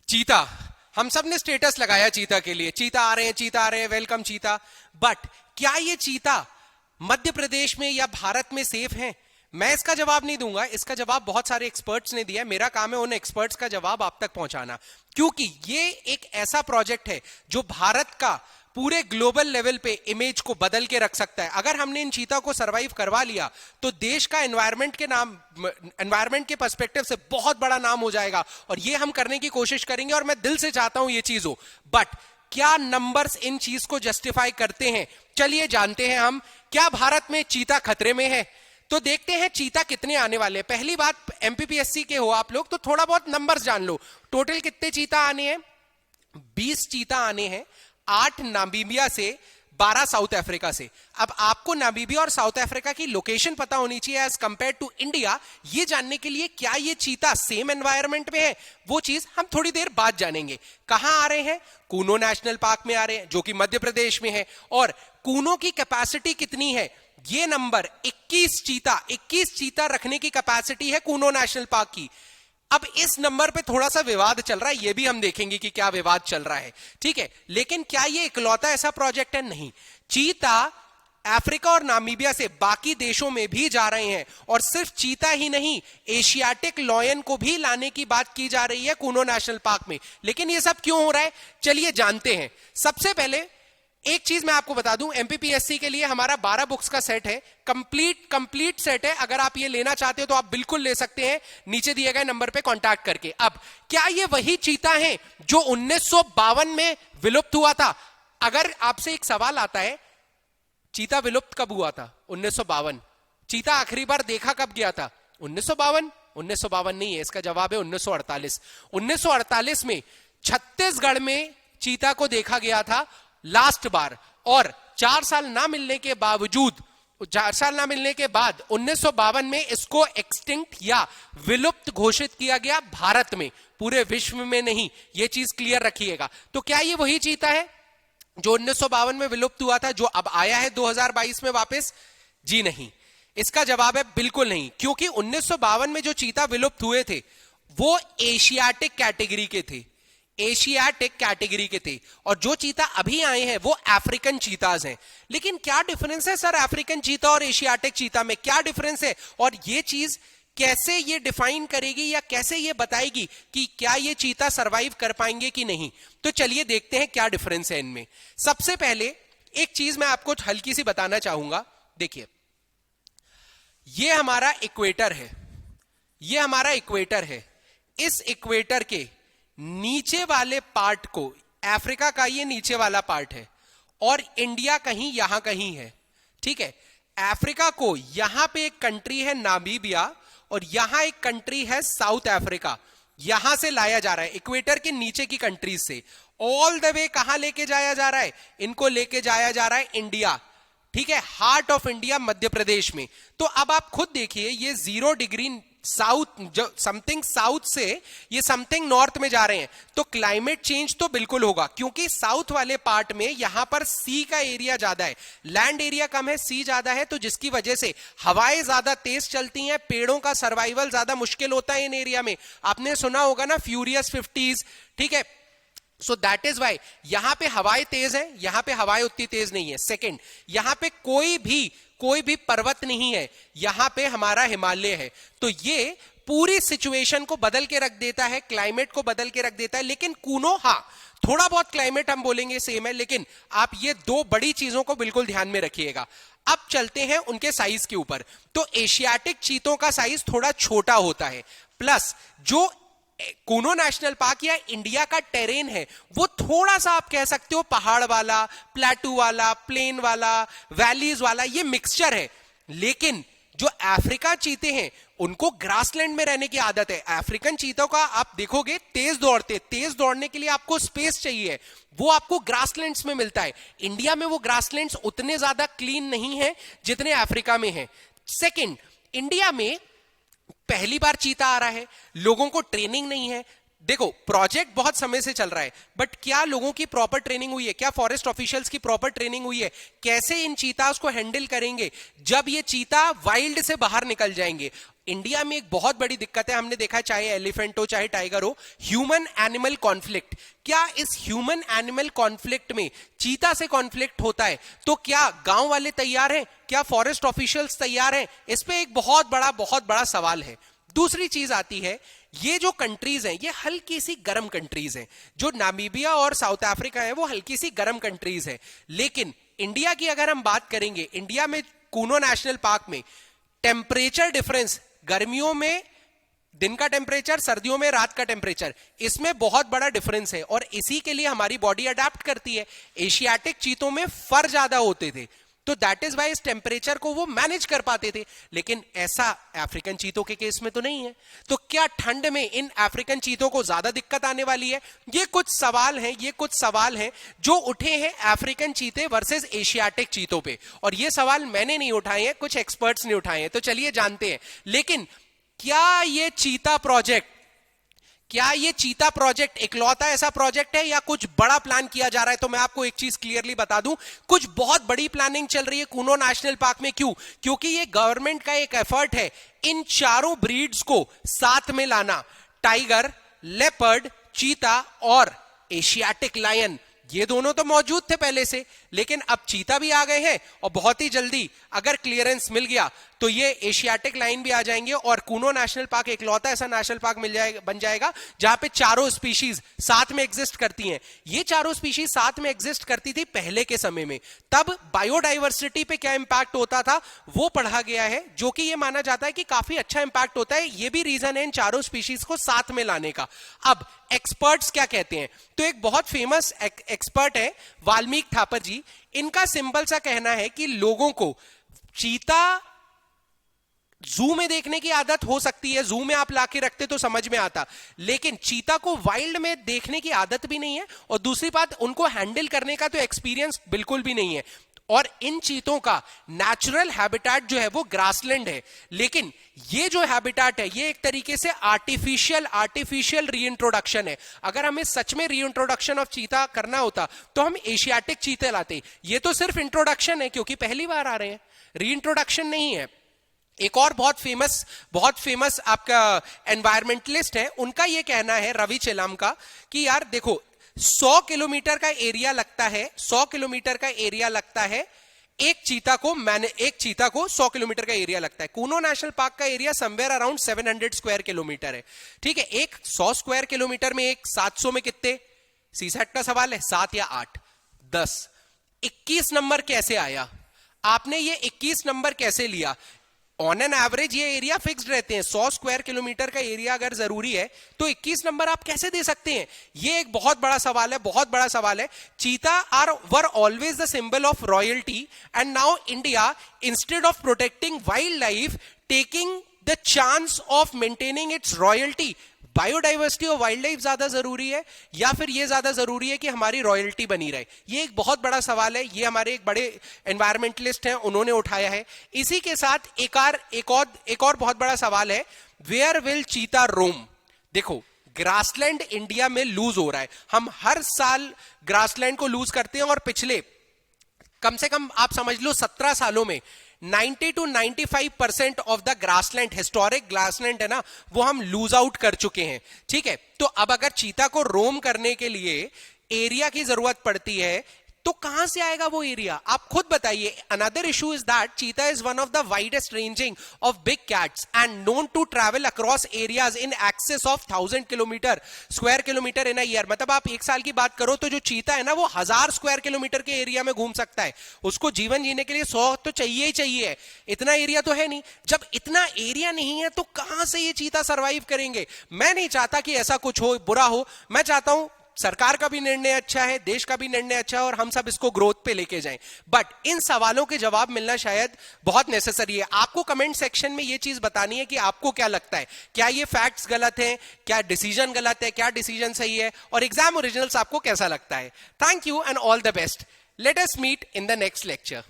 चीता, हम सब ने स्टेटस लगाया चीता के लिए, चीता आ रहे हैं, चीता आ रहे हैं, वेलकम चीता। बट क्या ये चीता मध्य प्रदेश में या भारत में सेफ है? मैं इसका जवाब नहीं दूंगा, इसका जवाब बहुत सारे एक्सपर्ट्स ने दिया है। मेरा काम है उन एक्सपर्ट्स का जवाब आप तक पहुंचाना, क्योंकि ये एक ऐसा प्रोजेक्ट है जो भारत का पूरे ग्लोबल लेवल पे इमेज को बदल के रख सकता है। अगर हमने इन चीता को सरवाइव करवा लिया तो देश का एनवायरमेंट के पर्सपेक्टिव से बहुत बड़ा नाम हो जाएगा, और ये हम करने की कोशिश करेंगे, और मैं दिल से चाहता हूं ये चीज हो। बट क्या नंबर्स इन चीज को जस्टिफाई करते हैं? चलिए जानते हैं हम, क्या भारत में चीता खतरे में है? तो देखते हैं चीता कितने आने वाले हैं। पहली बात, एमपीपीएससी के हो आप लोग तो थोड़ा बहुत नंबर्स जान लो। टोटल कितने चीता आने हैं? 20 चीता आने हैं, 8 नामीबिया से, 12 साउथ अफ्रीका से। अब आपको नामीबिया और साउथ अफ्रीका की लोकेशन पता होनी चाहिए एज कंपेयर टू इंडिया, ये जानने के लिए क्या ये चीता सेम एनवायरनमेंट में है, वो चीज हम थोड़ी देर बाद जानेंगे। कहां आ रहे हैं? कूनो नेशनल पार्क में आ रहे हैं, जो कि मध्य प्रदेश में है। और कूनो की कैपेसिटी कितनी है? ये नंबर 21 चीता रखने की कैपेसिटी है कूनो नेशनल पार्क की। अब इस नंबर पे थोड़ा सा विवाद चल रहा है, ये भी हम देखेंगे कि क्या विवाद चल रहा है, ठीक है। लेकिन क्या ये इकलौता ऐसा प्रोजेक्ट है? नहीं। चीता अफ्रीका और नामीबिया से बाकी देशों में भी जा रहे हैं, और सिर्फ चीता ही नहीं, एशियाटिक लॉयन को भी लाने की बात की जा रही है कूनो नेशनल पार्क में। लेकिन ये सब क्यों हो रहा है, चलिए जानते हैं। सबसे पहले एक चीज मैं आपको बता दूं, एमपीपीएससी के लिए हमारा 12 बुक्स का सेट है, कंप्लीट सेट है। अगर आप ये लेना चाहते हो तो आप बिल्कुल ले सकते हैं, नीचे दिए गए नंबर पे कांटेक्ट करके। अब क्या ये वही चीता है जो 1952 में विलुप्त हुआ था? अगर आपसे एक सवाल आता है, चीता विलुप्त कब हुआ था? 1952। चीता आखिरी बार देखा कब गया था? 1952। 1952 नहीं है, इसका जवाब है 1948। 1948 में छत्तीसगढ़ में चीता को देखा गया था लास्ट बार, और 4 साल ना मिलने के बाद 1952 में इसको एक्सटिंक्ट या विलुप्त घोषित किया गया भारत में, पूरे विश्व में नहीं। यह चीज क्लियर रखिएगा। तो क्या ये वही चीता है जो 1952 में विलुप्त हुआ था, जो अब आया है 2022 में वापस? जी नहीं, इसका जवाब है बिल्कुल नहीं। क्योंकि 1952 में जो चीता विलुप्त हुए थे वो एशियाटिक कैटेगरी के थे, और जो चीता अभी आए हैं वो अफ्रीकन चीताज हैं। लेकिन क्या डिफरेंस है सर अफ्रीकन चीता और एशियाटिक चीता में? क्या डिफरेंस है, और ये चीज कैसे ये डिफाइन करेगी या कैसे ये बताएगी कि क्या ये चीता सरवाइव कर पाएंगे कि नहीं? तो चलिए देखते हैं क्या डिफरेंस है इनमें। सबसे पहले एक चीज मैं आपको हल्की सी बताना चाहूंगा। देखिए, ये हमारा इक्वेटर है, इस इक्वेटर के नीचे वाले पार्ट को, अफ्रीका का ये नीचे वाला पार्ट है, और इंडिया कहीं यहां कहीं है, ठीक है। अफ्रीका को यहां पे एक कंट्री है नामीबिया, और यहां एक कंट्री है साउथ अफ्रीका। यहां से लाया जा रहा है, इक्वेटर के नीचे की कंट्रीज से ऑल द वे कहां लेके जाया जा रहा है? इनको लेके जाया जा रहा है इंडिया, ठीक है, heart of India Madhya Pradesh में। तो अब आप खुद देखिए, ये 0 डिग्री साउथ, जो समथिंग साउथ से ये समथिंग नॉर्थ में जा रहे हैं, तो क्लाइमेट चेंज तो बिल्कुल होगा, क्योंकि साउथ वाले पार्ट में यहां पर सी का एरिया ज्यादा है, लैंड एरिया कम है, सी ज्यादा है, तो जिसकी वजह से हवाएं ज्यादा तेज चलती हैं, पेड़ों का सर्वाइवल ज्यादा मुश्किल होता है इन एरिया में। आपने सुना होगा ना फ्यूरियस 50s, ठीक है। सो दैट इज वाई यहां पे हवाएं तेज है, यहां पे हवाएं उतनी तेज नहीं है। सेकंड, यहां पे कोई भी पर्वत नहीं है, यहां पे हमारा हिमालय है। तो ये पूरी सिचुएशन को बदल के रख देता है, क्लाइमेट को बदल के रख देता है। लेकिन कूनो, हां, थोड़ा बहुत क्लाइमेट हम बोलेंगे सेम है, लेकिन आप ये 2 बड़ी चीजों को बिल्कुल ध्यान में रखिएगा। अब चलते हैं उनके साइज के ऊपर। तो एशियाटिक चीतों का साइज थोड़ा छोटा होता है, प्लस जो कूनो नेशनल पार्क या इंडिया का टेरेन है वो थोड़ा सा आप कह सकते हो पहाड़ वाला, प्लेटू वाला, प्लेन वाला, वैलीज वाला, ये मिक्सचर है। लेकिन जो अफ्रीका चीते हैं उनको ग्रासलैंड में रहने की आदत है। अफ्रीकन चीतों का आप देखोगे तेज दौड़ने के लिए आपको स्पेस चाहिए, वो आपको ग्रासलैंड्स में मिलता है। इंडिया में वो ग्रासलैंड्स उतने ज्यादा क्लीन नहीं है जितने अफ्रीका में है। सेकंड, इंडिया में पहली बार चीता आ रहा है, लोगों को ट्रेनिंग नहीं है। देखो, प्रोजेक्ट बहुत समय से चल रहा है, बट क्या लोगों की प्रॉपर ट्रेनिंग हुई है? क्या फॉरेस्ट ऑफिशियल्स की प्रॉपर ट्रेनिंग हुई है? कैसे इन चीतास को हैंडल करेंगे जब ये चीता वाइल्ड से बाहर निकल जाएंगे? इंडिया में एक बहुत बड़ी दिक्कत है, हमने देखा है चाहे एलिफेंट हो चाहे टाइगर हो, ह्यूमन एनिमल कॉन्फ्लिक्ट। क्या इस ह्यूमन एनिमल कॉन्फ्लिक्ट में चीता से कॉन्फ्लिक्ट होता है तो क्या गांव वाले तैयार हैं, क्या फॉरेस्ट ऑफिशियल्स तैयार हैं? इस पे एक बहुत बड़ा सवाल है। दूसरी चीज आती है, ये जो कंट्रीज हैं ये हल्की सी गर्म कंट्रीज हैं, जो नामीबिया और साउथ अफ्रीका है वो हल्की सी गर्म कंट्रीज है। लेकिन इंडिया की अगर हम बात करेंगे, इंडिया में कूनो नेशनल पार्क में टेम्परेचर डिफरेंस, गर्मियों में दिन का टेम्परेचर, सर्दियों में रात का टेम्परेचर, इसमें बहुत बड़ा डिफरेंस है और इसी के लिए हमारी बॉडी अडेप्ट करती है। एशियाटिक चीतों में फर ज्यादा होते थे तो दैट इज वाई इस टेम्परेचर को वो मैनेज कर पाते थे, लेकिन ऐसा अफ्रीकन चीतों के केस में तो नहीं है। तो क्या ठंड में इन अफ्रीकन चीतों को ज्यादा दिक्कत आने वाली है? ये कुछ सवाल हैं जो उठे हैं अफ्रीकन चीते वर्सेस एशियाटिक चीतों पे, और ये सवाल मैंने नहीं उठाए हैं, कुछ एक्सपर्ट्स ने उठाए हैं। तो चलिए जानते हैं। लेकिन क्या ये चीता प्रोजेक्ट इकलौता ऐसा प्रोजेक्ट है या कुछ बड़ा प्लान किया जा रहा है? तो मैं आपको एक चीज क्लियरली बता दूं, कुछ बहुत बड़ी प्लानिंग चल रही है कूनो नेशनल पार्क में। क्यों? क्योंकि ये गवर्नमेंट का एक एफर्ट है इन चारों ब्रीड्स को साथ में लाना, टाइगर, लेपर्ड, चीता और एशियाटिक लायन। ये दोनों तो मौजूद थे पहले से, लेकिन अब चीता भी आ गए हैं और बहुत ही जल्दी अगर क्लियरेंस मिल गया तो ये एशियाटिक लाइन भी आ जाएंगे और कूनो नेशनल पार्क इकलौता ऐसा नेशनल पार्क बन जाएगा जहां पे चारों स्पीशीज साथ में एग्जिस्ट करती हैं। ये चारों स्पीशीज साथ में एग्जिस्ट करती थी पहले के समय में, तब बायोडाइवर्सिटी पे क्या इंपैक्ट होता था वो पढ़ा गया है, जो कि ये माना जाता है कि काफी अच्छा इंपैक्ट होता है। ये भी रीजन है इन चारों स्पीशीज को साथ में लाने का। अब एक्सपर्ट्स क्या कहते हैं? तो एक बहुत फेमस एक्सपर्ट है वाल्मीकि थापर जी, इनका सिंपल सा कहना है कि लोगों को चीता जू में देखने की आदत हो सकती है, जू में आप लाके रखते तो समझ में आता, लेकिन चीता को वाइल्ड में देखने की आदत भी नहीं है, और दूसरी बात उनको हैंडल करने का तो एक्सपीरियंस बिल्कुल भी नहीं है। और इन चीतों का नेचुरल हैबिटेट जो है वो ग्रासलैंड है, लेकिन ये जो हैबिटेट है ये एक तरीके से आर्टिफिशियल रीइंट्रोडक्शन है। अगर हमें सच में रीइंट्रोडक्शन ऑफ चीता करना होता तो हम एशियाटिक चीते लाते। ये तो सिर्फ इंट्रोडक्शन है क्योंकि पहली बार आ रहे हैं, रीइंट्रोडक्शन नहीं है। एक और बहुत फेमस आपका एनवायरमेंटलिस्ट है, उनका ये कहना है, रवि चेलाम का, कि यार देखो 100 किलोमीटर का एरिया लगता है, 100 किलोमीटर का एरिया लगता है एक चीता को 100 किलोमीटर का एरिया लगता है। कूनो नेशनल पार्क का area somewhere around 700 square kilometre है, ठीक है। एक 100 स्क्वायर किलोमीटर में एक 700 में कितने? सीसेट का सवाल है, 7 या 8, 10, 21 नंबर कैसे आया? आपने ये 21 नंबर कैसे लिया? ऑन एन एवरेज ये एरिया फिक्स्ड रहते हैं, 100 स्क्वायर किलोमीटर का एरिया अगर जरूरी है तो 21 नंबर आप कैसे दे सकते हैं? ये एक बहुत बड़ा सवाल है। चीता were always the symbol of royalty and now India instead of protecting wild life taking the chance of maintaining it's royalty. Biodiversity और वाइल्ड लाइफ ज्यादा जरूरी है या फिर ये ज्यादा जरूरी है कि हमारी रॉयल्टी बनी रहे? ये एक बहुत बड़ा सवाल है, ये हमारे एक बड़े एनवायरमेंटलिस्ट हैं उन्होंने उठाया है। इसी के साथ एक और बहुत बड़ा सवाल है, वेयर विल चीता रोम? देखो ग्रासलैंड इंडिया में लूज हो रहा है, हम हर साल ग्रासलैंड को लूज करते हैं और पिछले कम से कम आप समझ लो 17 सालों में 90 to 95% of the grassland, historic grassland है ना, वो हम लूज आउट कर चुके हैं, ठीक है। तो अब अगर चीता को रोम करने के लिए एरिया की जरूरत पड़ती है तो कहां से आएगा वो एरिया? आप खुद बताइए। Another issue is that cheetah is one of the widest ranging of big cats and known to travel across areas in excess of 1000 square kilometre in a year. मतलब आप एक साल की बात करो तो जो चीता है ना वो 1000 स्क्वायर किलोमीटर के एरिया में घूम सकता है। उसको जीवन जीने के लिए 100 तो चाहिए ही चाहिए, इतना एरिया तो है नहीं। जब इतना एरिया नहीं है तो कहां से ये चीता सर्वाइव करेंगे? मैं नहीं चाहता कि ऐसा कुछ हो, बुरा हो। मैं चाहता हूं सरकार का भी निर्णय अच्छा है, देश का भी निर्णय अच्छा है और हम सब इसको ग्रोथ पे लेके जाएं। बट इन सवालों के जवाब मिलना शायद बहुत नेसेसरी है। आपको कमेंट सेक्शन में ये चीज बतानी है कि आपको क्या लगता है, क्या ये फैक्ट्स गलत हैं, क्या डिसीजन गलत है, क्या डिसीजन सही है, और एग्जाम ओरिजिनल्स आपको कैसा लगता है। Thank you and all the best. Let us meet in the next lecture.